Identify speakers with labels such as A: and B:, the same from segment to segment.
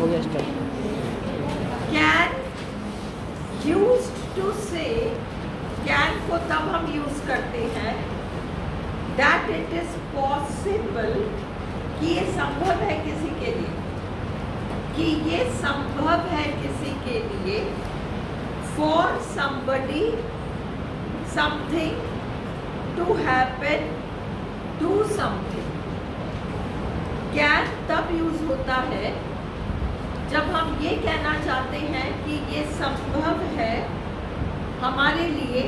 A: हो गया start.
B: Can used to से, कैन को तब हम यूज करते हैं दैट इट इज पॉसिबल, कि ये संभव है किसी के लिए, कि ये संभव है किसी के लिए, for somebody something to happen to something. Can तब यूज होता है जब हम ये कहना चाहते हैं कि ये संभव है हमारे लिए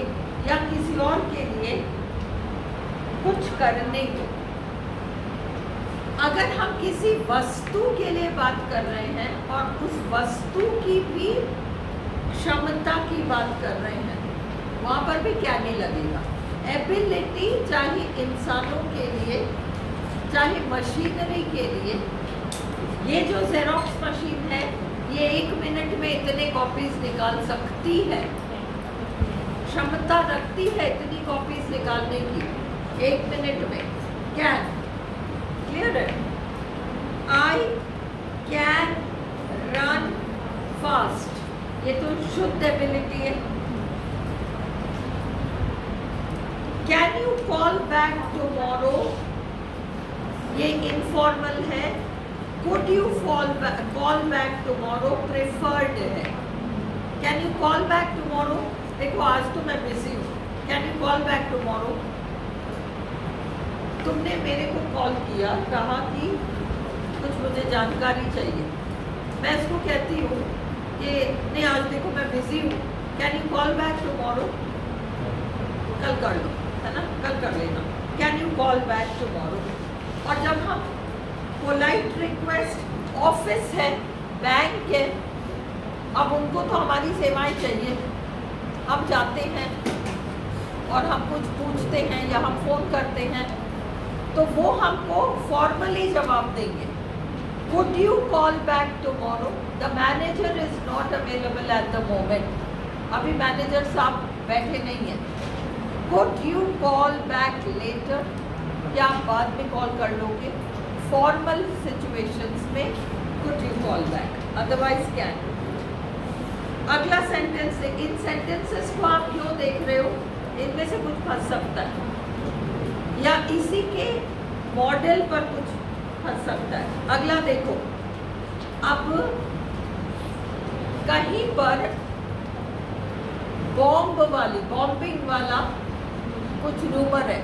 B: या किसी और के लिए कुछ करने को। अगर हम किसी वस्तु के लिए बात कर रहे हैं और उस वस्तु की भी क्षमता की बात कर रहे हैं, वहाँ पर भी क्या नहीं लगेगा। एबिलिटी चाहे इंसानों के लिए चाहे मशीनरी के लिए, ये जो जेरोक्स मशीन है ये 1 मिनट में इतने कॉपीज निकाल सकती है, क्षमता रखती है इतनी कॉपीज निकालने की 1 मिनट में। कैन, क्लियर है। आई कैन रन फास्ट, ये तो शुद्ध एबिलिटी है। Can you call back tomorrow, ये इनफॉर्मल है। Could you call back tomorrow preferred है। Can you call back tomorrow, देखो आज तो मैं बिजी हूँ, can you call back tomorrow. तुमने मेरे को कॉल किया, कहा कि कुछ मुझे जानकारी चाहिए, मैं इसको कहती हूँ कि नहीं आज देखो मैं बिजी हूँ, can you call back tomorrow, कल कर लो, है ना, कल कर लेना, can you call back tomorrow. और जब हम पोलाइट रिक्वेस्ट, ऑफिस है, बैंक है, अब उनको तो हमारी सेवाएं चाहिए, हम जाते हैं और हम कुछ पूछते हैं या हम फ़ोन करते हैं तो वो हमको फॉर्मली जवाब देंगे, could you call back tomorrow, the manager is not available at the moment, अभी मैनेजर साहब बैठे नहीं हैं। Could you call back later, क्या आप बाद में कॉल कर लोगे। फॉर्मल सिचुएशंस में could you call back, otherwise can. अगला सेंटेंस, इन सेंटेंसेस को आप क्यों देख रहे हो, इनमें से कुछ फंस सकता है या इसी के मॉडल पर कुछ फंस सकता है। अगला देखो, अब कहीं पर बॉम्बिंग वाला कुछ रूमर है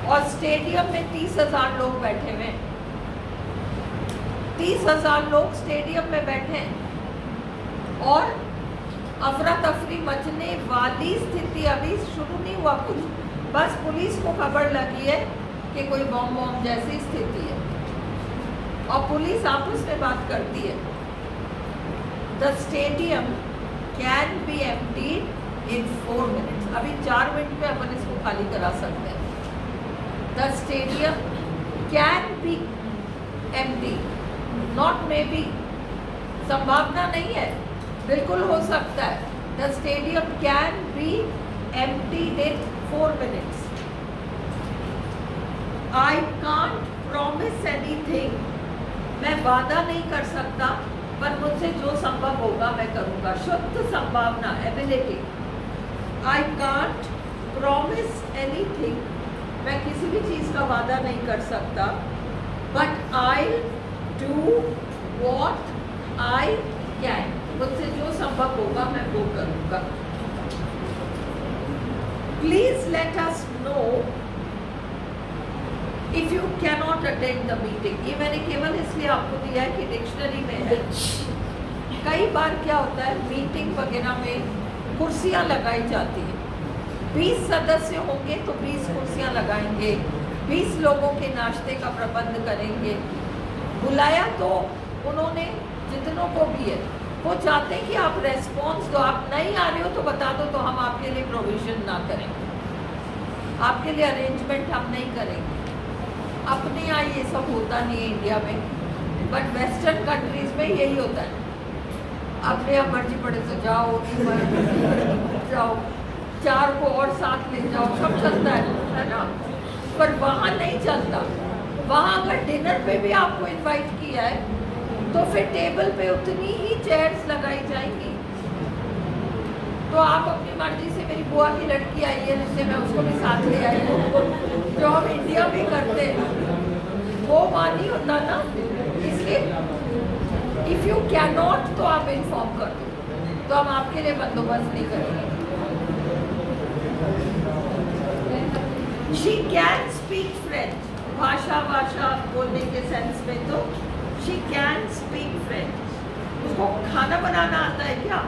B: और स्टेडियम में 30,000 लोग बैठे हुए हैं, 30,000 लोग स्टेडियम में बैठे हैं और अफरा तफरी मचने वाली स्थिति अभी शुरू नहीं हुआ कुछ, बस पुलिस को खबर लगी है कि कोई बॉम्ब जैसी स्थिति है और पुलिस आपस में बात करती है। The stadium can be emptied in 4 minutes, अभी 4 मिनट में अपन इसको खाली करा सकते हैं। The stadium can be empty, not may be, संभावना नहीं है, बिल्कुल हो सकता है। The stadium can be emptied in 4 minutes. I can't promise anything. मैं वादा नहीं कर सकता, पर मुझसे जो संभव होगा मैं करूँगा। शुद्ध संभावना, ability. I can't promise anything. मैं किसी भी चीज़ का वादा नहीं कर सकता, but I'll do what I can. मुझसे जो संभव होगा मैं वो करूँगा। Please let us know if you cannot attend the meeting. ये मैंने केवल इसलिए आपको दिया है कि डिक्शनरी में है। कई बार क्या होता है, मीटिंग वगैरह में कुर्सियाँ लगाई जाती हैं, 20 सदस्य होंगे तो 20 कुर्सियाँ लगाएंगे, 20 लोगों के नाश्ते का प्रबंध करेंगे। बुलाया तो उन्होंने जितनों को भी है, वो चाहते हैं कि आप रेस्पॉन्स दो, आप नहीं आ रहे हो तो बता दो, तो हम आपके लिए प्रोविज़न ना करेंगे, आपके लिए अरेंजमेंट हम नहीं करेंगे। अपने यहाँ ये सब होता नहीं है इंडिया में, बट वेस्टर्न कंट्रीज़ में यही होता है। अपने यहाँ मर्जी पड़े तो जाओ, जाओ, 4 को और साथ ले जाओ, सब चलता है ना। पर वहाँ नहीं चलता। वहाँ अगर डिनर पे भी आपको इनवाइट किया है तो फिर टेबल पे उतनी ही चेयर्स लगाई जाएंगी। तो आप अपनी मर्जी से, मेरी बुआ की लड़की आई है जिससे मैं उसको भी साथ ले आई हूँ, जो हम इंडिया में करते हैं, वो मानी होता ना। इसलिए इफ यू कैन नॉट तो आप इन्फॉर्म कर दो, तो हम आपके लिए बंदोबस्त नहीं करेंगे। शी कैन स्पीक फ्रेंच, भाषा बोलने के सेंस में तो शी कैन स्पीक फ्रेंच। उसको खाना बनाना आता है क्या?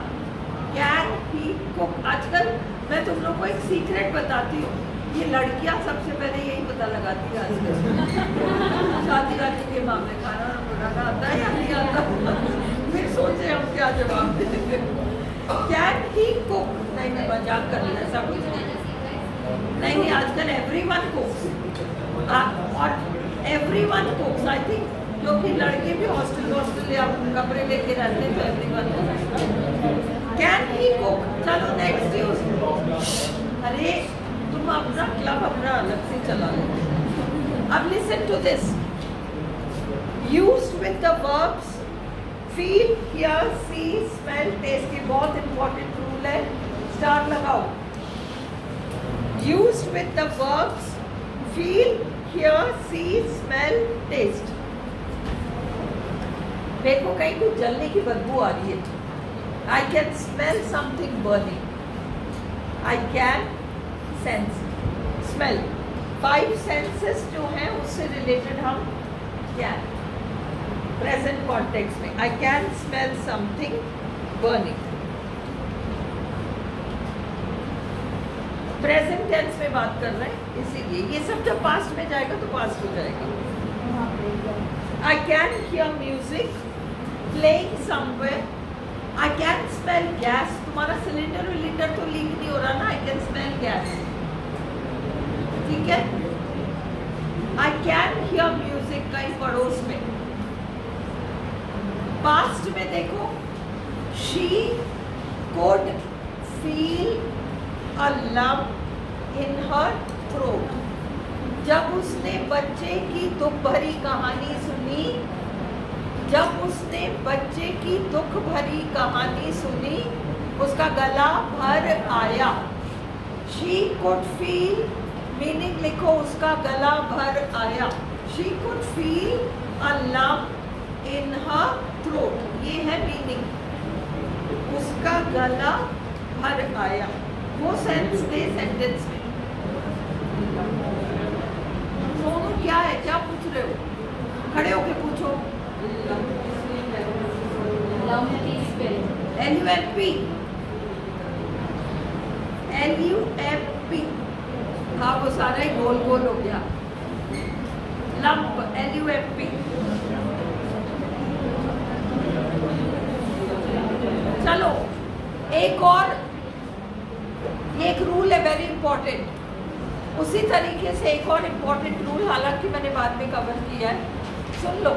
B: Can he cook. आजकल मैं तुम लोग को एक सीक्रेट बताती हूँ, ये लड़कियां सबसे पहले यही पता लगाती है आजकल शादी वादी के मामले, खाना बनाना आता है या नहीं आता। फिर सोचे हम क्या जवाब देंगे। Can he cook? नहीं, मैं मजाक कर रही, ऐसा कुछ नहीं, आजकल एवरीवन कुक्स, और एवरीवन कुक्स आई थिंक, क्योंकि लड़के भी हॉस्टल या कपड़े लेके रहते हैं, तो एवरीवन कुक्स। Can he cook? चलो नेक्स्ट यूज। अरे तुम अपना क्लब अपना अलग से चला लो। अब listen to this, used with the verbs feel, hear, see, smell, taste. ये बहुत इंपॉर्टेंट रूल है, स्टार लगाओ। Used with the verbs feel, hear, see, smell, taste. मेरे को कहीं कुछ जलने की बदबू आ रही है। I can smell something burning. I can sense, smell. 5 senses जो हैं उससे रिलेटेड हम can, present context में, I can smell something burning. Present tense में बात कर रहे हैं, इसीलिए ये सब जब पास्ट में जाएगा तो पास्ट हो जाएगा। I can hear music playing somewhere. I can smell gas. तुम्हारा सिलेंडर विलेंडर तो लीक नहीं हो रहा ना, I can smell gas, ठीक है। I can hear music कहीं पड़ोस में। पास्ट में देखो, she could feel a lump in her throat. जब उसने बच्चे की दुख भरी कहानी सुनी, जब उसने बच्चे की दुख भरी कहानी सुनी, उसका गला भर आया। She could feel, मीनिंग लिखो, उसका गला भर आया। She could feel a lump in her throat, ये है मीनिंग, उसका गला भर आया। वो सेंस दे सेंटेंस में। सोनू क्या है, क्या पूछ रहे हो? खड़े होके पूछो। LUMP, LUMP, हाँ वो सारा ही गोल गोल हो गया। Lump, LUMP। चलो एक और, ये एक रूल है वेरी इंपॉर्टेंट। उसी तरीके से एक और इम्पॉर्टेंट रूल, हालांकि मैंने बाद में कवर किया है, सुन लो।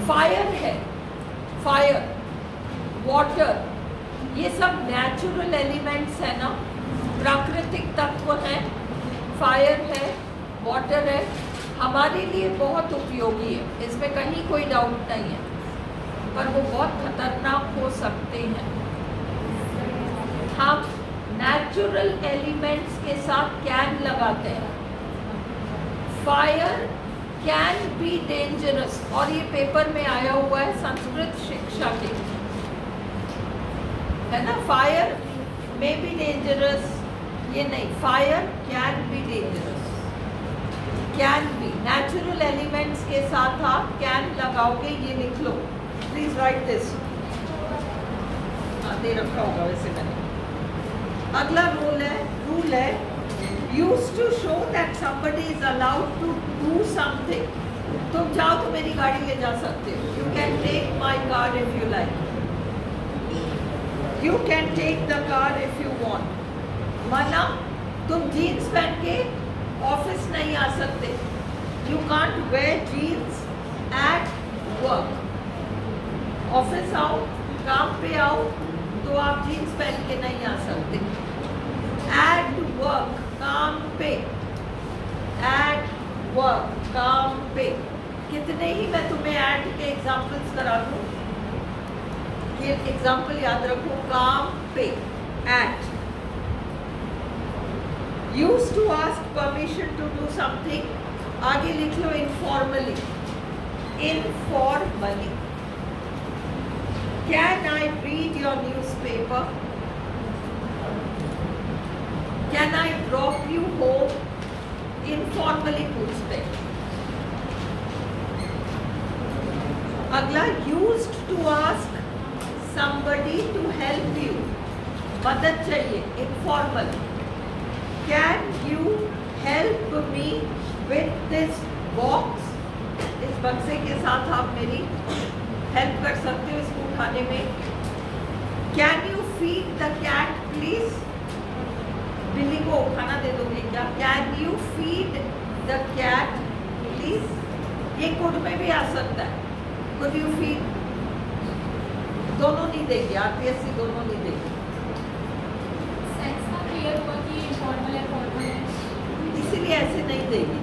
B: फायर है, फायर, वाटर, ये सब नेचुरल एलिमेंट्स है ना, प्राकृतिक तत्व हैं। फायर है, वाटर है, हमारे लिए बहुत उपयोगी है, इसमें कहीं कोई डाउट नहीं है, पर वो बहुत खतरनाक हो सकते हैं। हम नेचुरल एलिमेंट्स के साथ कैन लगाते हैं। फायर कैन बी डेंजरस, और ये पेपर में आया हुआ है संस्कृत शिक्षा के, है ना। फायर में बी डेंजरस, ये नहीं, fire can be dangerous, can be. Natural elements के साथ आप कैन लगाओगे, ये लिख लो, प्लीज राइट दिस। दे रखा होगा वैसे मैंने। अगला रूल है used to show that somebody is allowed to do something. तुम जाओ तो मेरी गाड़ी ले जा सकते हो। You can take my car if you like. You can take the car if you want. मना, तुम जीन्स पहन के ऑफिस नहीं आ सकते। You can't wear jeans at work. Office आओ, काम पे आओ, तो आप जीन्स पहन के नहीं आ सकते। At work, काम पे, at work, काम पे। कितने ही मैं तुम्हें ऐड के एग्जाम्पल्स करा दूँ, ये एग्जाम्पल याद रखो, काम पे एट, use to ask permission to do something, आगे लिख लो informally, informally, can I read your newspaper, can I drop you home, informally पूछते हैं। अगला, used to ask somebody to help you, मदद चाहिए, informal, can you help me with this box, इस बक्से के साथ आप मेरी हेल्प कर सकते हो इसको उठाने में। Can you feed the cat please, बिल्ली को खाना दे दोगे क्या, can you feed the cat please, ये कुड में भी आ सकता है, कुड यू फीड, दोनों नहीं देगी, आरपीएससी दोनों नहीं देगी।
A: सेंस का क्लियर हुआ कि फॉर्मल है, फॉर्मल है,
B: इसीलिए ऐसे नहीं देगी।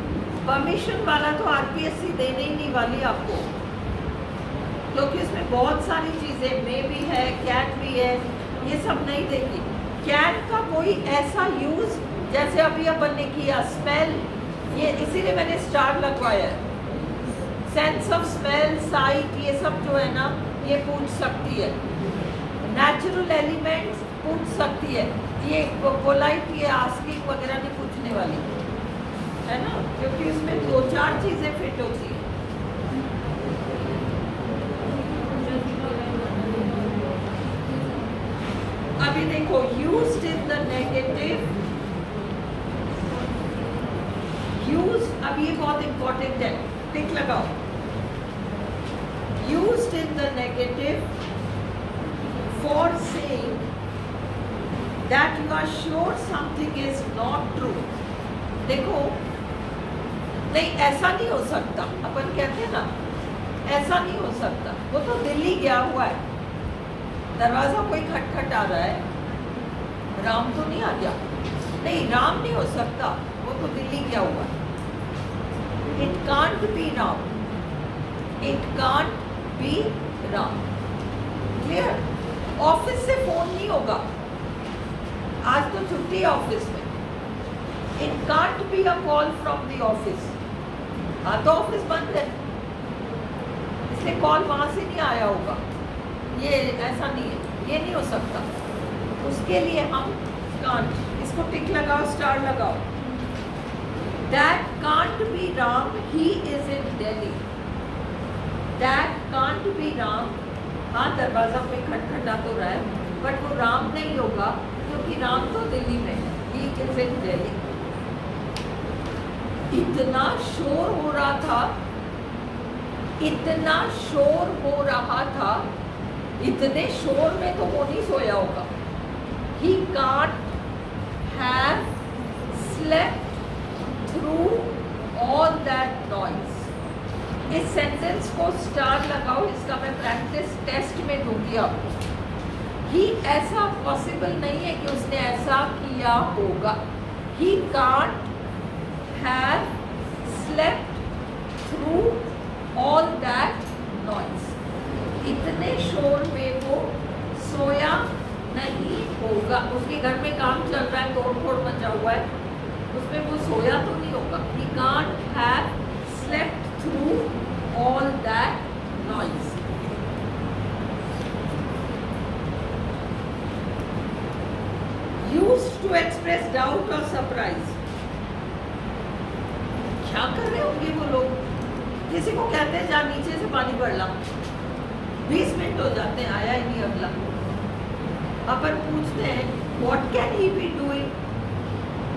B: परमिशन वाला तो आरपीएससी देने ही नहीं वाली आपको, क्योंकि इसमें बहुत सारी चीज़ें, मे भी है, कैट भी है, ये सब नहीं देगी। कैट का कोई ऐसा यूज़, जैसे अभी अपन ने किया स्मेल, ये इसीलिए मैंने स्टार लगवाया है, सेंस ऑफ स्मेल, साइट, ये सब जो है ना, ये पूछ सकती है। नेचुरल एलिमेंट्स पूछ सकती है, ये पोलाइट, ये आस्किंग वगैरह नहीं पूछने वाली है ना, क्योंकि इसमें 2-4 चीजें फिट होती है। अभी देखो, used in the negative, use, अब ये बहुत इंपॉर्टेंट है, टिक लगाओ। Used in the negative for saying that you are sure something is not true. देखो, नहीं ऐसा नहीं हो सकता, अपन कहते हैं ना, ऐसा नहीं हो सकता, वो तो दिल्ली गया हुआ है, दरवाजा कोई खटखट आ रहा है, राम तो नहीं आ गया, नहीं राम नहीं हो सकता, वो तो दिल्ली गया हुआ है। It can't be Ram, it can't be Ram, clear. Office से फोन नहीं होगा, आज तो छुट्टी है ऑफिस में, it can't be a call from the office, हाँ तो ऑफिस बंद है, इसलिए कॉल वहां से नहीं आया होगा, ये ऐसा नहीं है, ये नहीं हो सकता, उसके लिए हम कांट, इसको टिक लगाओ, स्टार लगाओ। That can't be Ram, he is in Delhi, That can't be Ram, हाँ दरवाजा पे खटखटा तो रहा है, बट वो राम नहीं होगा, क्योंकि राम तो दिल्ली में है, he is in Delhi। इतना शोर हो रहा था, इतना शोर हो रहा था, इतने शोर में तो वो नहीं सोया होगा। He can't have slept through all that noise। इस सेंटेंस को स्टार लगाओ, इसका मैं प्रैक्टिस टेस्ट में दूंगी आपको। ही ऐसा पॉसिबल नहीं है कि उसने ऐसा किया होगा। He can't have slept through all that noise, इतने शोर में वो सोया नहीं होगा, उसके घर में काम चल रहा है, तोड़ फोड़ मचा हुआ है, उसमें वो सोया तो नहीं होगा। He can't have slept through all that noise। Used to express doubt or surprise, क्या कर रहे होंगे वो लोग, किसी को कहते हैं जा नीचे से पानी भर ला, 20 मिनट हो जाते हैं, आया ही नहीं अगला। अपन पूछते हैं what can he be doing,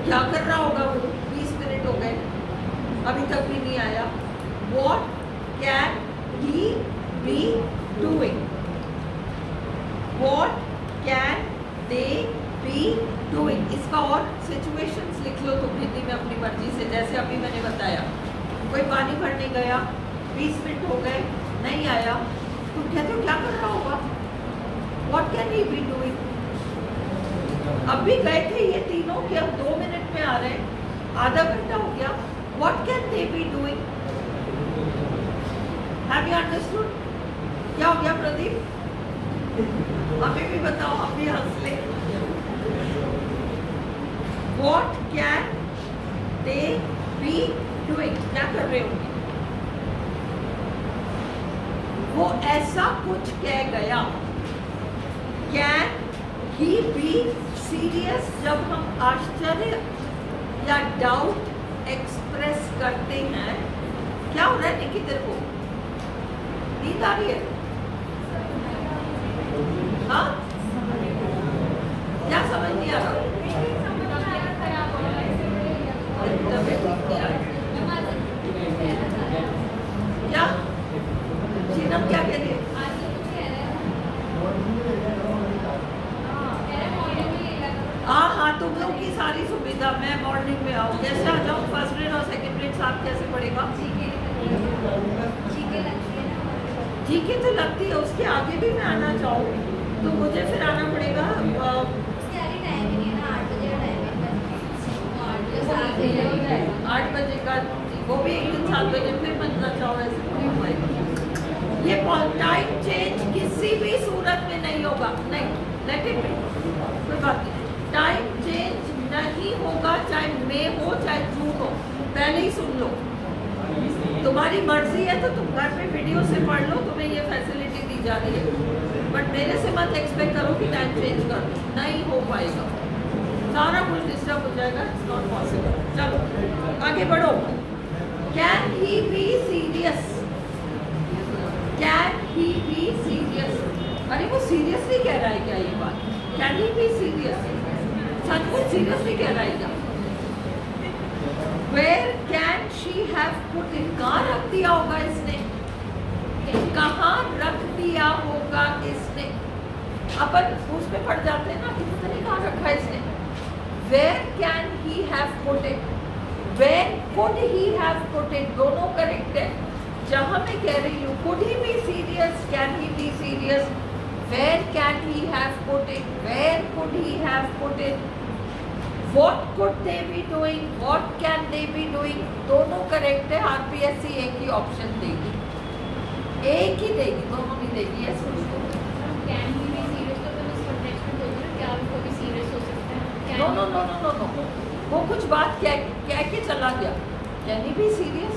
B: क्या कर रहा होगा वो, 20 मिनट हो गए अभी तक भी नहीं आया। What can he be doing? What can they be doing? इसका और सिचुएशंस लिख लो तुम हिंदी में अपनी मर्जी से, जैसे अभी मैंने बताया, कोई पानी भरने गया, 20 मिनट हो गए नहीं आया, तुम कहते हो क्या कर रहा होगा, What can he be doing? अब भी गए थे ये तीनों कि अब 2 मिनट में आ रहे हैं, आधा घंटा हो गया, What can they be doing? Have you understood? क्या हो गया प्रदीप? हमें भी बताओ, हम भी हंस ले। What can they be doing? क्या कर रहे होंगे? वो ऐसा कुछ कह गया। Can he be serious? जब हम आश्चर्य या डाउट एक्सप्रेस करते हैं, क्या हो रहा है निकी तेरे को? नींद आ रही है? हाँ? क्या समझ नहीं आ रहा? क्या? जीनम क्या कह रही है? हाँ, तुम लोग की सारी सुविधा, मैं मॉर्निंग में आऊँ, कैसे आ जाऊँ? फर्स्ट ग्रेड और सेकंड ग्रेड साथ कैसे पढ़ेगा? ठीक है तो लगती है, उसके आगे भी मैं आना चाहूँ तो मुझे फिर आना पड़ेगा। 8 बजे का, वो भी एक दिन 7 बजे फिर बनना चाहो, ऐसे नहीं हो पाएगा। ये टाइम चेंज किसी भी सूरत में नहीं होगा, नहीं, लेट इट बी, कोई बात नहीं। टाइम चेंज नहीं होगा, चाहे मई हो चाहे जून हो, पहले ही सुन लो। तुम्हारी मर्जी है तो तुम घर में वीडियो से पढ़ लो, तुम्हें ये फैसिलिटी दी जा रही है, बट मेरे से मत एक्सपेक्ट करो कि टाइम चेंज कर दो, नहीं हो पाएगा, सारा कुछ डिस्टर्ब हो जाएगा, इट्स नॉट पॉसिबल। चलो आगे बढ़ो। Can he be serious? Can he be serious? अरे वो सीरियसली कह रहा है क्या ये बात? Can he be serious? सचमुच सीरियसली कह रहा है क्या? Where can she have put it? कहाँ रख दिया होगा इसने? कहाँ रख दिया होगा इसने? अपन उस पे पड़ जाते हैं ना कि पता नहीं कहाँ रखा है इसने। Where can he have put it? Where could he have put it? दोनों करेक्ट है। जहाँ मैं कह रही हूँ could he be serious? Can he be serious? Where can he have put it? Where could he have put it? What could they be doing? What can they be doing? दोनों correct है। RPSC एक ही option देगी, एक ही देगी, दोनों नहीं देगी। Yes
A: can he be serious? तो तुम इस कॉन्टेक्स्ट में बोल रहे हो क्या वो भी सीरियस हो सकता है?
B: No no no no no no, वो कुछ बात कह के चला गया। Can he be serious?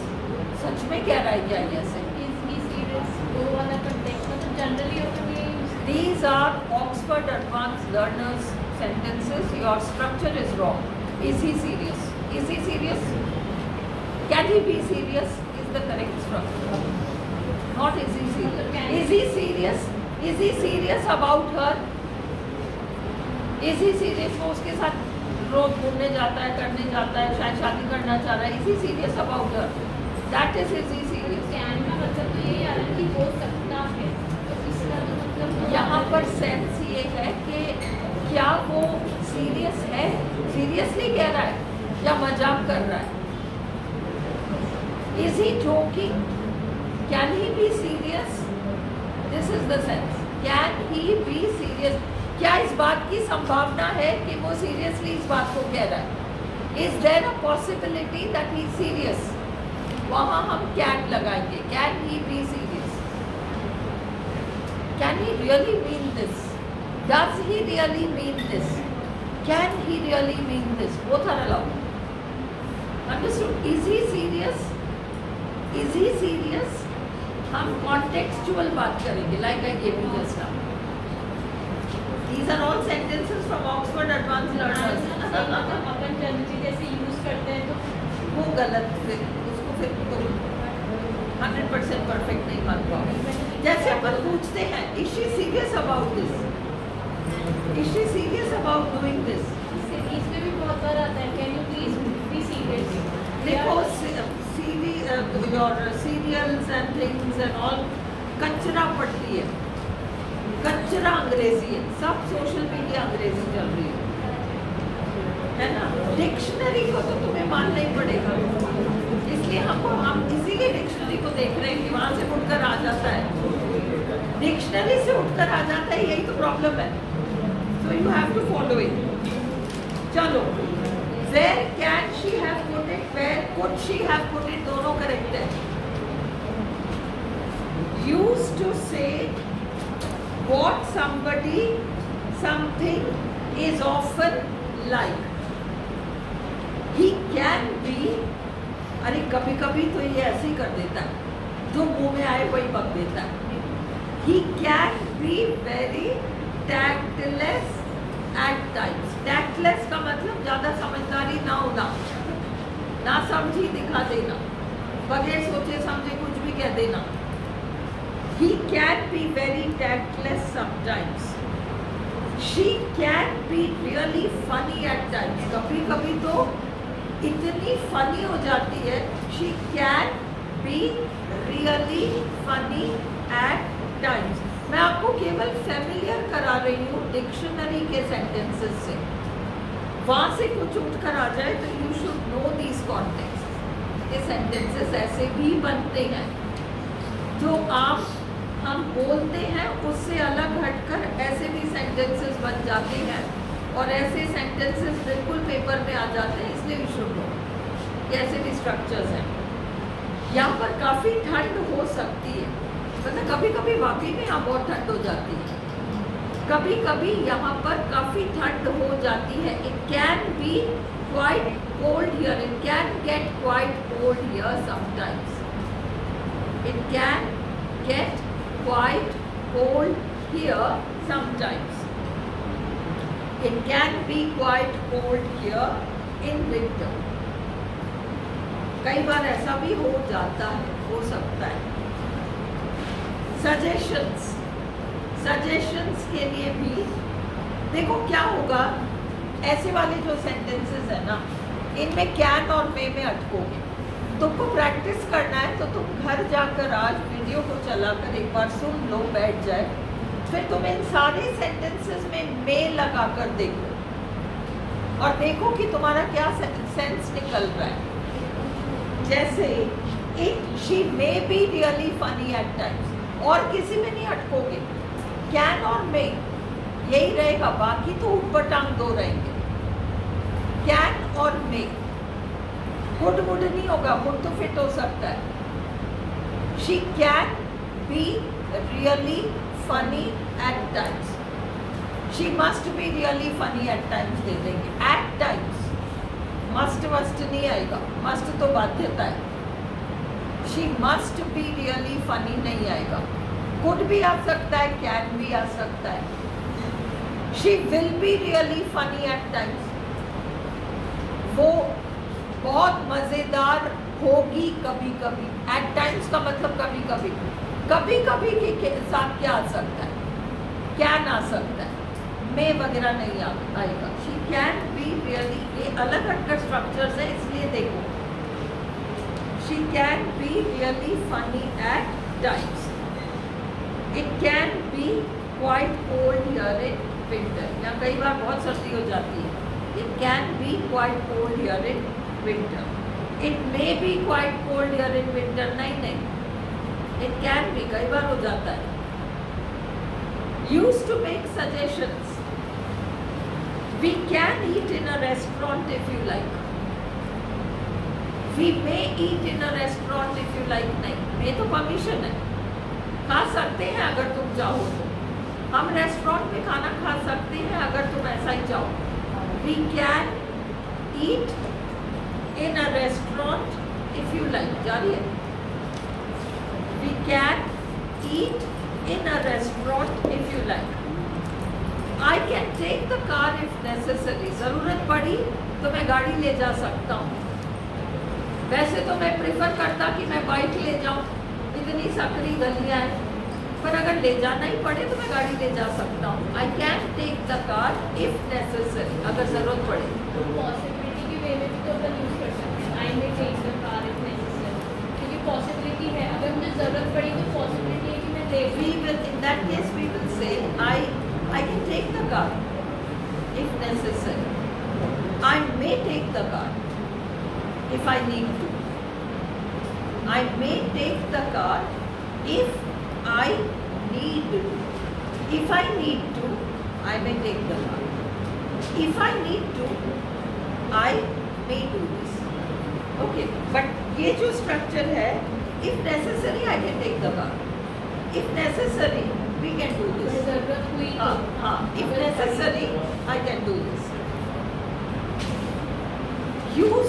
B: सच में कह रहा है क्या ये ऐसे?
A: Is he serious? वो वाला कॉन्टेक्स्ट में तो जनरली होता है।
B: These are Oxford Advanced Learners sentences. Your structure is wrong. Is he serious? Is he serious? Can he be serious? Is the correct structure. Not is he serious. Is he serious? Is he serious about her? Is he serious? वो उसके साथ रोज घूमने जाता है, करने जाता है, शायद शादी करना चाह रहा है। Is he serious about her? That is he serious?
A: Can का मतलब तो ये आ रहा है कि हो सकता है, तो इसका तो मतलब
B: यहाँ पर सेंस ये है कि क्या वो सीरियस है, सीरियसली कह रहा है या मजाक कर रहा है? Is he joking? Can he be serious? This is the sense. Can he be serious? क्या इस बात की संभावना है कि वो सीरियसली इस बात को कह रहा है? Is there a possibility that he serious? वहाँ हम कैन लगाएंगे। Can he be serious? Can he really mean this? Does he really mean this? Can he really mean this? Both are allowed. Understood? Is he serious? Is he serious? हम contextual बात करेंगे, like I gave you just now. These are all sentences from Oxford Advanced Learners.
A: Upon generally जैसे use करते हैं तो
B: वो गलत, फिर उसको फिर तो 100% परफेक्ट नहीं मान पाओ। जैसे अपन पूछते हैं, is she serious about this? Is she serious about doing this?
A: इसमें भी बहुत बार आता है, can you please be serious?
B: देखो your serials and things and all कचरा पड़ती है, कचरा अंग्रेजी है, सब सोशल मीडिया अंग्रेजी चल रही है ना। डिक्शनरी को तो तुम्हें मानना ही पड़ेगा, इसलिए हम इसीलिए डिक्शनरी को देख रहे हैं कि वहाँ से उठकर आ जाता है, डिक्शनरी से उठकर आ जाता है, यही तो प्रॉब्लम है। So you have to follow it. चलो, where can she have put it? Where could she have put it? दोनों करेक्ट है। used to say what somebody something is often like. He can be, अरे कभी कभी तो ये ऐसे ही कर देता है, जो मुंह में आए वही बक देता है. He can be very tactless at times. Tactless का मतलब ज़्यादा समझदारी ना होना, ना समझी दिखा देना, बगैर सोचे समझे कुछ भी कह देना. He can be very tactless sometimes. She can be really funny at times. कभी कभी तो इतनी फनी हो जाती है. She can be really funny at times. मैं आपको केवल फेमिलियर करा रही हूँ डिक्शनरी के सेंटेंसेस से. वहाँ से कुछ उठ कर आ जाए तो you should know these context. ये सेंटेंसेस ऐसे भी बनते हैं जो आप हम बोलते हैं उससे अलग हटकर ऐसे भी सेंटेंसेस बन जाते हैं, और ऐसे सेंटेंसेस बिल्कुल पेपर में आ जाते हैं. इसलिए यू शुड नो कैसे भी स्ट्रक्चर्स हैं. यहाँ पर काफ़ी ठंड हो सकती है, मतलब कभी कभी वाकई में यहाँ बहुत ठंड हो जाती है. कभी कभी यहाँ पर काफ़ी ठंड हो जाती है. It can be quite cold here. It can get quite cold here sometimes. It can get quite cold here sometimes. It can be quite cold here in winter. कई बार ऐसा भी हो जाता है, हो सकता है. Suggestions. Suggestions के लिए भी देखो क्या होगा. ऐसे वाले जो सेंटेंसेस है ना, इनमें कैन और मे में अटकोगे. तुमको प्रैक्टिस करना है तो तुम घर जाकर आज वीडियो को चलाकर एक बार सुन लो, बैठ जाए, फिर तुम इन सारे सेंटेंसेस में मे लगा कर देखो और देखो कि तुम्हारा क्या सेंस निकल रहा है. जैसे it she may be really funny at times, और किसी में नहीं अटकोगे. कैन और मे यही रहेगा, बाकी तो ऊपर टांग दो रहेंगे. कैन और मे. वुड नहीं होगा, वुड तो फिट हो सकता है. She can be really funny at times. She must be really funny at times दे देंगे. एट टाइम्स मस्ट नहीं आएगा, मस्ट तो बाध्यता है. She must be really funny नहीं आएगा. कुड भी आ सकता है, कैन भी आ सकता है. She will be really funny at times. वो बहुत मज़ेदार होगी कभी कभी. एट टाइम्स का मतलब कभी कभी. कभी कभी के साथ क्या आ सकता है, कैन आ सकता है, मे वगैरह नहीं आएगा. She can be really. ये अलग हटकर स्ट्रक्चर्स है, इसलिए देखो. She can be really funny at times. It can be quite cold here in winter. यहाँ कई बार बहुत सर्दी हो जाती है. It can be quite cold here in winter. It may be quite cold here in winter. नहीं. It can be. कई बार हो जाता है. Used to make suggestions. We can eat in a restaurant if you like. We may eat in a restaurant if you like. नहीं, may तो permission है. खा सकते हैं अगर तुम चाहो तो. हम रेस्टोरेंट में खाना खा सकते हैं अगर तुम ऐसा ही चाहो. We can eat in a restaurant if you like. जारी है. We can eat in a restaurant if you like. I can take the car if necessary. ज़रूरत पड़ी तो मैं गाड़ी ले जा सकता हूँ. वैसे तो मैं प्रेफर करता कि मैं बाइक ले जाऊँ, इतनी सकरी गलियाँ हैं, पर अगर ले जाना ही पड़े तो मैं गाड़ी ले जा सकता हूँ. I can take the car if necessary. अगर ज़रूरत पड़े.
A: तो पॉसिबिलिटी की वे में भी तो अपन यूज़ कर सकते हैं. I may take the car if necessary, क्योंकि पॉसिबिलिटी है. अगर मुझे ज़रूरत पड़ी तो पॉसिबिलिटी है कि मैं ले.
B: We will, in that case we will say I can take the car if necessary. I may take the car if I need to. I may take the car if I need to. If I need to, I may take the car. If I need to, I may do this. Okay, but ये जो structure है, if necessary I can take the car. if necessary we can do this.
A: जरूरत हुई तो
B: हाँ, if necessary I can do this. Use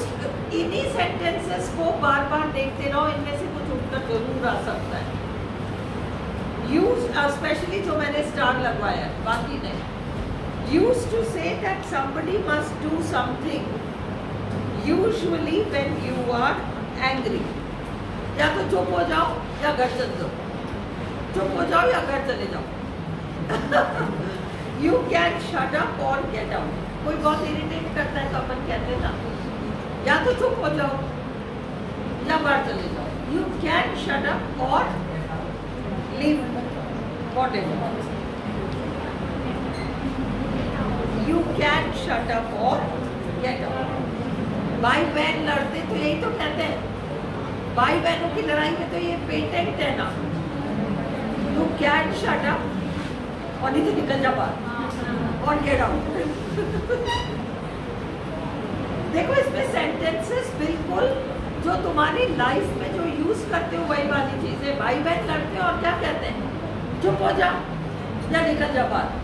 B: इन्हीं sentences को बार बार देखते रहो, इनमें से कुछ उत्तर जरूर आ सकता है. यूज स्पेशली जो मैंने स्टार लगवाया, बाकी नहीं. Use to say that somebody must do something usually when you are angry. या तो चुप हो जाओ या घर चल जाओ, चुप हो जाओ या घर चले जाओ. You can shut up or get out. कोई बहुत इरिटेट करता है तो अपन कहते हैं ना, या तो चुप हो जाओ या बाहर चले जाओ. You can shut up or leave, whatever. You can shut up or get out. भाई बहन लड़ते तो यही तो कहते हैं. भाई बहनों की लड़ाई में तो ये पेटेंट है ना. You can shut up और नहीं तो निकल जा बाहर और get out. देखो इसमें सेंटेंसेस बिल्कुल जो तुम्हारी लाइफ में जो यूज करते हो वही वाली चीजें. भाई बहन लड़ते हैं और क्या कहते हैं, चुप हो जा या निकल जा बाहर.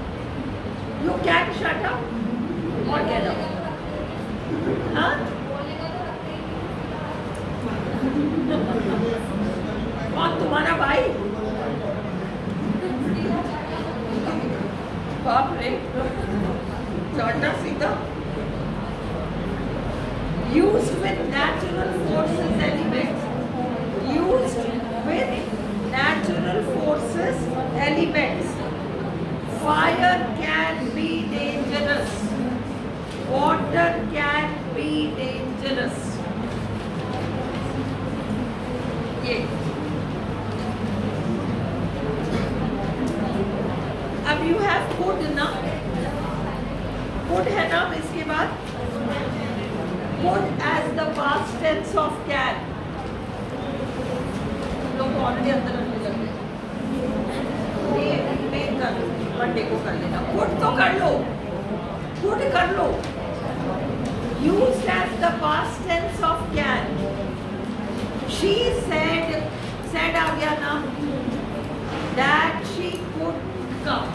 B: You can shut up or get out. हाँ? कौन तुम्हारा भाई? बाप रे, चढ़ना सीधा. Used with natural forces elements. Used with natural forces elements. Fire can be dangerous. Water can be dangerous. ये अब you have could ना, could है ना. इसके बाद could as the past tense of can. लोग ऑलरेडी अंदर रखने लग गए. ये कर मंडे को कर लेना. could तो कर लो, could कर लो. Used as the past tense of can. She said आ गया ना, that she could come.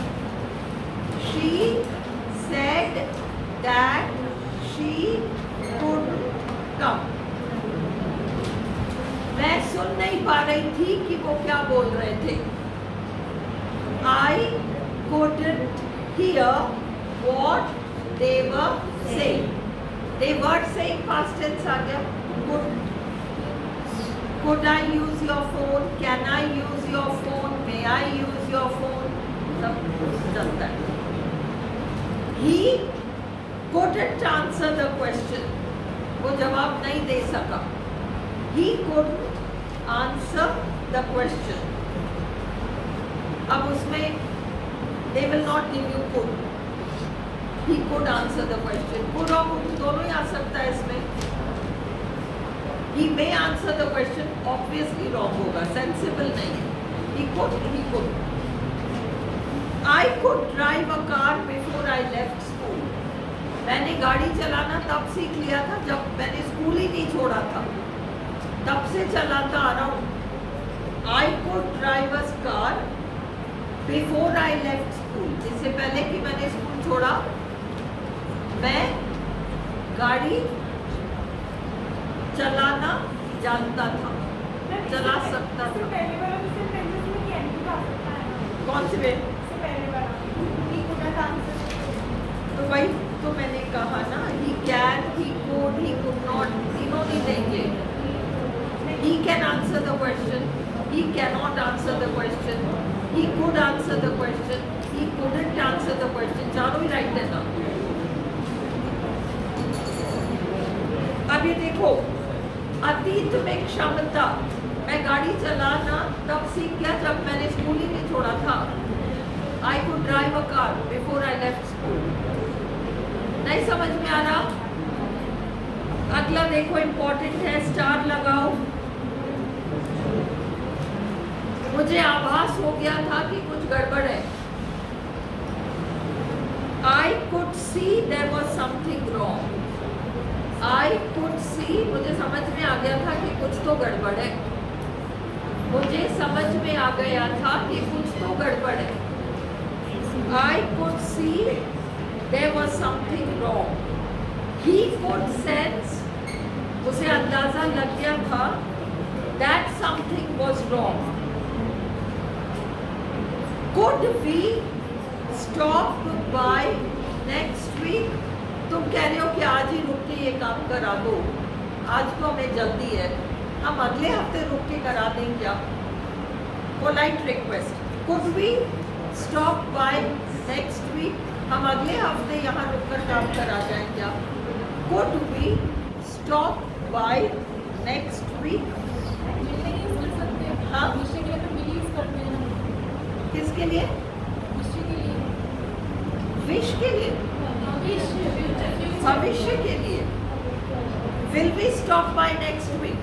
B: She said that she could come. मैं सुन नहीं पा रही थी कि वो क्या बोल रहे थे. I couldn't hear what they were saying. They were saying past tense आ गया. Could I use your phone? Can I use your phone? May I use your phone? सब कुछ चलता है. He couldn't answer the question. वो जवाब नहीं दे सका. He couldn't answer the question. अब उसमें they will not give you could. He could answer the question. Could और could दोनों ही आ सकता है इसमें. He may answer the question, obviously wrong होगा, sensible नहीं है. He could. I could drive a car before I left school. मैंने गाड़ी चलाना तब सीख लिया था जब मैंने स्कूल ही नहीं छोड़ा था, तब से चलाता आ रहा हूँ. I could drive a car before I left school. इससे पहले कि मैंने स्कूल छोड़ा, मैं गाड़ी चलाना जानता था, चला सकता था. कौन से में? तो भाई तो मैंने कहा ना, he can, he could, he could not, तीनों नहीं देंगे. He can answer the question, he cannot answer the question, he could answer the question, he couldn't answer the question. चारों ही राइट है ना. अब ये देखो, अतीत में क्षमता. मैं गाड़ी चलाना तब सीख गया जब मैंने स्कूल ही नहीं छोड़ा था. I could drive a car before I left school. नहीं समझ में आ रहा? अगला देखो, इम्पोर्टेंट है, स्टार लगाओ. मुझे आभास हो गया था कि कुछ गड़बड़ है. I could see there was something wrong. I could see, मुझे समझ में आ गया था कि कुछ तो गड़बड़ है. मुझे समझ में आ गया था कि कुछ तो गड़बड़ है। I could see there was something wrong. He could sense, उसे अंदाजा लग गया था that something was wrong. Could we stop by next week? तुम कह रहे हो कि आज ही रुक के ये काम करा दो, आज तो हमें जल्दी है, हम अगले हफ्ते रुक के करा दें क्या? Polite request, could we stop by next week? हम अगले हफ्ते यहाँ रुक कर काम करा जाएं क्या? Could we stop by next week? हाँ, किसके लिए? विश के लिए, भविष्य के लिए। Will we stop by next week,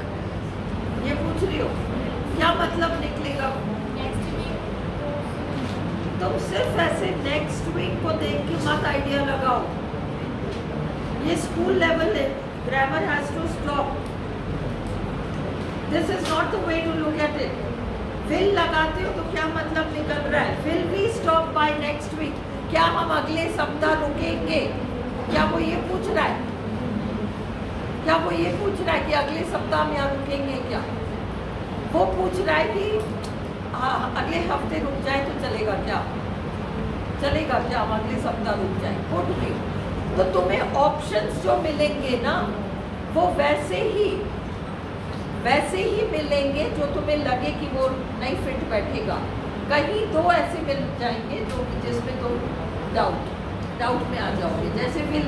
B: ये पूछ रही हो? क्या मतलब निकलेगा? तुम सिर्फ ऐसे नेक्स्ट वीक को देख के मत आइडिया लगाओ, ये स्कूल लेवल है। Grammar has to stop, this is not the way to look at it. Will लगाते हो तो क्या मतलब निकल रहा है? Will we stop by next week, क्या हम अगले सप्ताह रुकेंगे? क्या वो ये पूछ रहा है? क्या वो ये पूछ रहा है कि अगले सप्ताह में यहाँ रुकेंगे क्या? वो पूछ रहा है कि अगले हफ्ते रुक जाए तो चलेगा क्या? चलेगा क्या हम अगले सप्ताह रुक जाए? कुड भी। तो तुम्हें ऑप्शंस जो मिलेंगे ना, वो वैसे ही मिलेंगे जो तुम्हें लगे कि वो नहीं फिट बैठेगा। कहीं दो ऐसे मिल जाएंगे जो जिसमें तुम डाउट में आ जाओगे। जैसे विल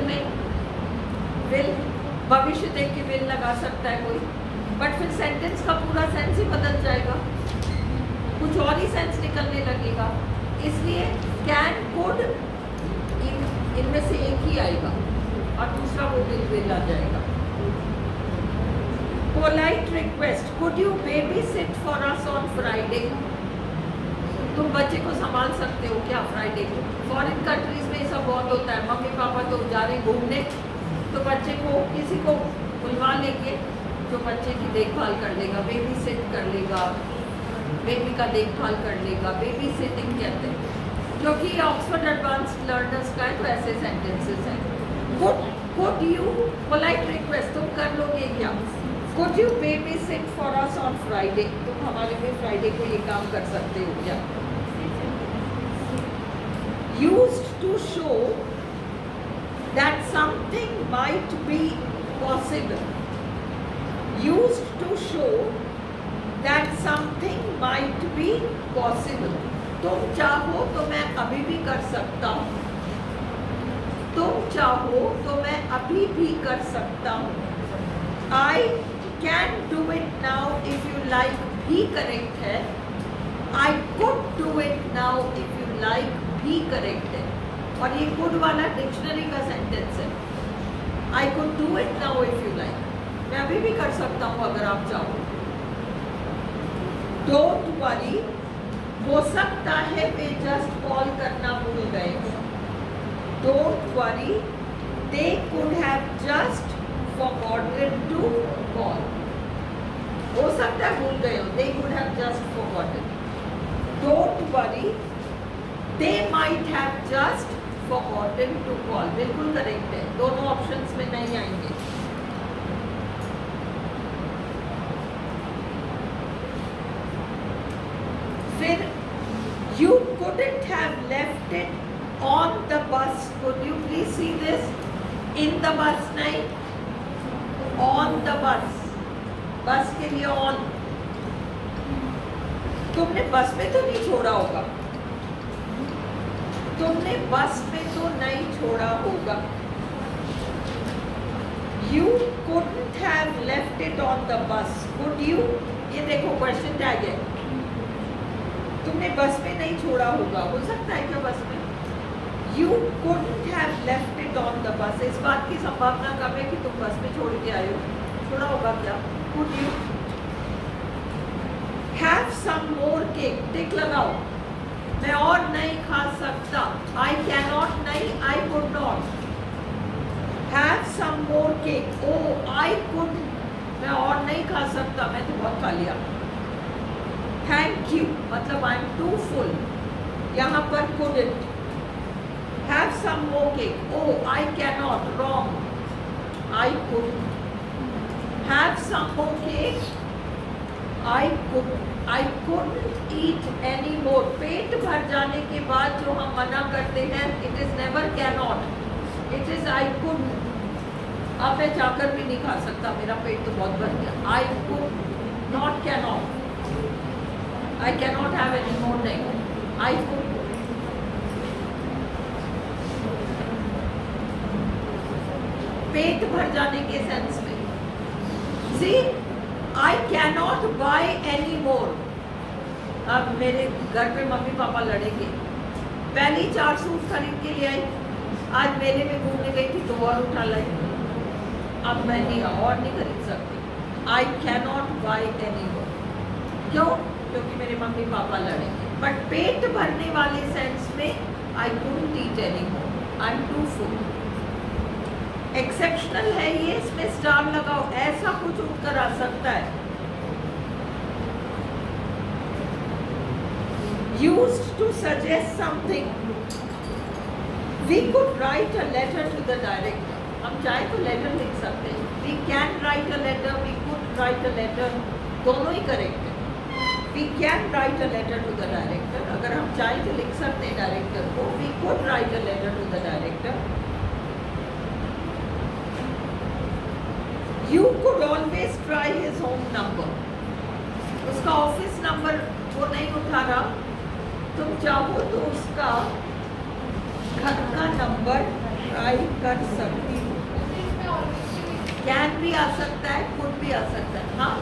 B: भविष्य देख के विल लगा सकता है कोई, बट फिर सेंटेंस का पूरा सेंस ही बदल जाएगा, कुछ और ही सेंस निकलने लगेगा। इसलिए कैन कुड इनमें से एक ही आएगा और दूसरा वो विल आ जाएगा। Polite request, could you baby sit for us on Friday? तुम बच्चे को संभाल सकते हो क्या फ्राइडे को? फॉरेन कंट्रीज में ये सब बहुत होता है। मम्मी पापा तो जा रहे घूमने, तो बच्चे को किसी को बुलवा लेंगे जो बच्चे की देखभाल कर लेगा, बेबी सिट कर लेगा, बेबी का देखभाल कर लेगा। बेबी सिटिंग कहते हैं, क्योंकि ऑक्सफोर्ड एडवांस्ड लर्नर्स का है तो ऐसे सेंटेंसेस हैं। कुड यू, पोलाइट रिक्वेस्ट, तुम कर लोगे क्या? Could you baby sit for us on Friday? तुम हमारे लिए फ्राइडे को ये काम कर सकते हो क्या? Used to show that something might be possible. Used to show that something might be possible. तुम चाहो तो मैं अभी भी कर सकता हूँ, तुम चाहो तो मैं अभी भी कर सकता हूँ। I can do it now if you like भी करेक्ट है, I could do it now if you like भी करेक्ट है। और ये could वाला डिक्शनरी का सेंटेंस है। I could do it now if you like, मैं अभी भी कर सकता हूँ अगर आप चाहो। Don't worry, हो सकता है वे जस्ट कॉल करना भूल गए। Don't worry, they could have just forgotten to call. हो सकता है भूल गए हो, they could have just forgotten. Don't worry, they might have just forgotten to call. बिल्कुल करेक्ट है, दोनों ऑप्शंस में नहीं आएंगे। फिर you couldn't have left it on the bus. Could you please see this? In the bus नहीं, on the bus. बस के लिए on. तुमने बस में तो नहीं छोड़ा होगा, तुमने बस में तो नहीं छोड़ा होगा। You couldn't have left it on the bus. Could you? ये देखो क्वेश्चन टैग है, तुमने बस में नहीं छोड़ा होगा। हो सकता है क्या बस में? You couldn't have left it on the bus. इस बात की संभावना कम है कि तुम बस में छोड़ के आए हो। छोड़ा होगा क्या? Could you have some more cake? टिक लगाओ। मैं और नहीं खा सकता। I cannot नहीं, I could not. Have some more cake. Oh, I couldn't. मैं और नहीं खा सकता, मैं तो बहुत खा लिया। थैंक यू मतलब आई एम टू फुल, यहाँ पर couldn't. Have some more cake. Oh, I cannot. Wrong. I couldn't. Have some more cake. I couldn't eat any more. पेट भर जाने के बाद जो हम मना करते हैं, it is never cannot. It is I couldn't. अब मैं जाकर भी नहीं खा सकता, मेरा पेट तो बहुत भर गया. I could not cannot. I cannot have any more नहीं. I could. पेट भर जाने के सेंस में. See, I cannot buy any more. अब मेरे घर पे मम्मी पापा लड़ेंगे. पहली 4 सूट खरीद के ले आई, आज मेले में घूमने गई थी तो और उठा लाई. अब मैं नहीं और नहीं खरीद सकती. I cannot buy any more. क्यों? क्योंकि मेरे मम्मी पापा लड़ेंगे. बट पेट भरने वाले सेंस में I couldn't eat any more. I'm too full. Exceptional है ये, इसमें स्टार लगाओ. ऐसा कुछ उत्तर आ सकता है. Used to suggest something. We could write a letter to the director. हम चाहे तो लेटर लिख सकते हैं. We can write a letter. We could write a letter. दोनों ही करेक्ट है. We can write a letter to the director. अगर हम चाहे तो लिख सकते हैं डायरेक्टर को. We could write a letter to the director. You could always try his home number. उसका ऑफिस नंबर वो नहीं उठा रहा, तुम चाहो तो उसका घर का नंबर ट्राई कर सकती हो. कैन भी आ सकता है, कुड भी आ सकता है. हाँ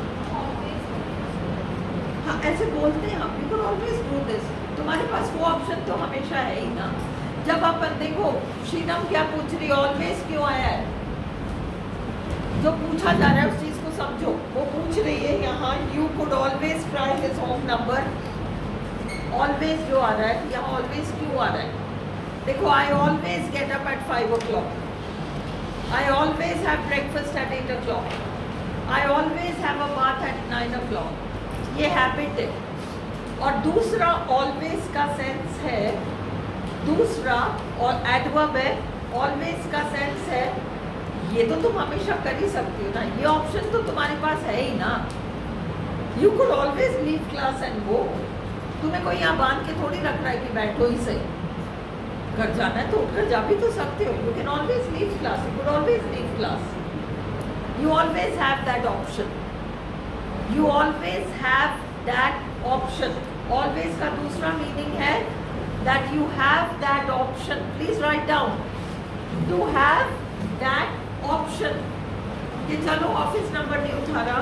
B: हाँ ऐसे बोलते हैं हम. You could always do this. तुम्हारे पास वो ऑप्शन तो हमेशा है ही ना. जब अपन देखो शीनम क्या पूछ रही, ऑलवेज क्यों आया है, जो पूछा जा रहा है उस चीज को समझो. वो पूछ रही है यहाँ you could always try his home number. Always जो आ रहा है यहाँ ऑलवेज क्यों आ रहा है. देखो I always get up at 5 o'clock. I always have breakfast at 8 o'clock. I always have a bath eight 9 o'clock. ये हैबिट है. और दूसरा ऑलवेज का सेंस है, दूसरा और एडवर्ब है. ऑलवेज का सेंस है ये तो तुम हमेशा कर ही सकती हो ना. ये ऑप्शन तो तुम्हारे पास है ही ना. You could always leave class and go. तुम्हें कोई यहाँ बांध के थोड़ी रख रहा है कि बैठो ही सही. घर जाना है तो उठकर जा भी तो सकते हो. You can always leave class. You could always leave class. You always have that option. You always have that option. Always का दूसरा मीनिंग है that you have that option. Please write down. To have that option. कि चलो office number नहीं उठा रहा,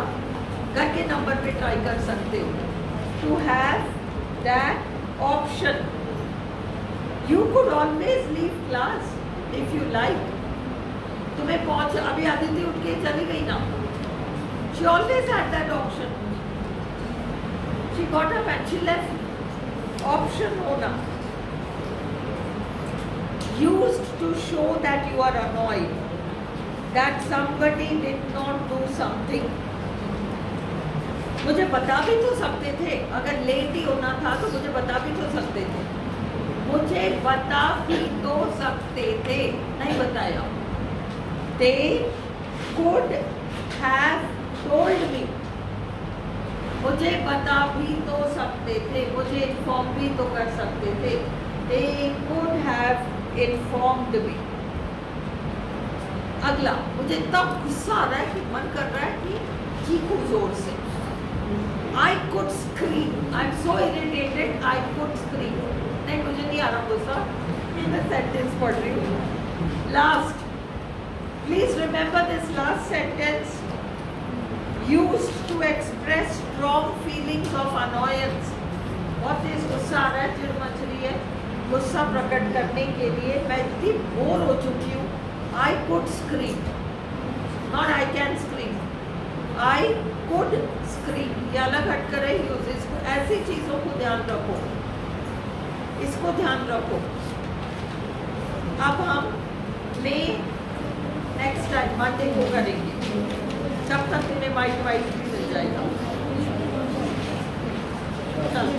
B: घर के नंबर पे ट्राई कर सकते हो. To have that option. You could always leave class if you like. तुम्हें पहुंच अभी आदित्य उठ के चली गई ना. She always had that option. She got up and she left. Option होना. Used to show that you are annoyed, that somebody did not do something. मुझे बता भी तो सकते थे. अगर लेट ही होना था तो मुझे बता भी तो सकते थे. मुझे बता भी तो सकते थे. नहीं बताया. They could have told me. मुझे बता भी तो सकते थे. मुझे इन्फॉर्म भी तो कर सकते थे. They could have informed me. अगला, मुझे इतना गुस्सा आ रहा है कि मन कर रहा है कि चीखूं जोर से. I could scream. I'm so irritated. I could scream. नहीं मुझे नहीं आ रहा गुस्सा. मैं सेंटेंस पढ़ रही हूँ. Last. Please remember this last sentence. Used to express strong feelings of annoyance. बहुत तेज गुस्सा आ रहा है, चिढ़ मच रही है. गुस्सा प्रकट करने के लिए मैं इतनी बोर हो चुकी हूँ. I could scream. Not I can scream. I could scream. ये अलग हटकर है यूज. इसको ऐसी चीज़ों को ध्यान रखो. इसको ध्यान रखो. अब हम नेक्स्ट टाइम मंडे को करेंगे. तब तक तुम्हें वाइट भी मिल जाएगा. चलो।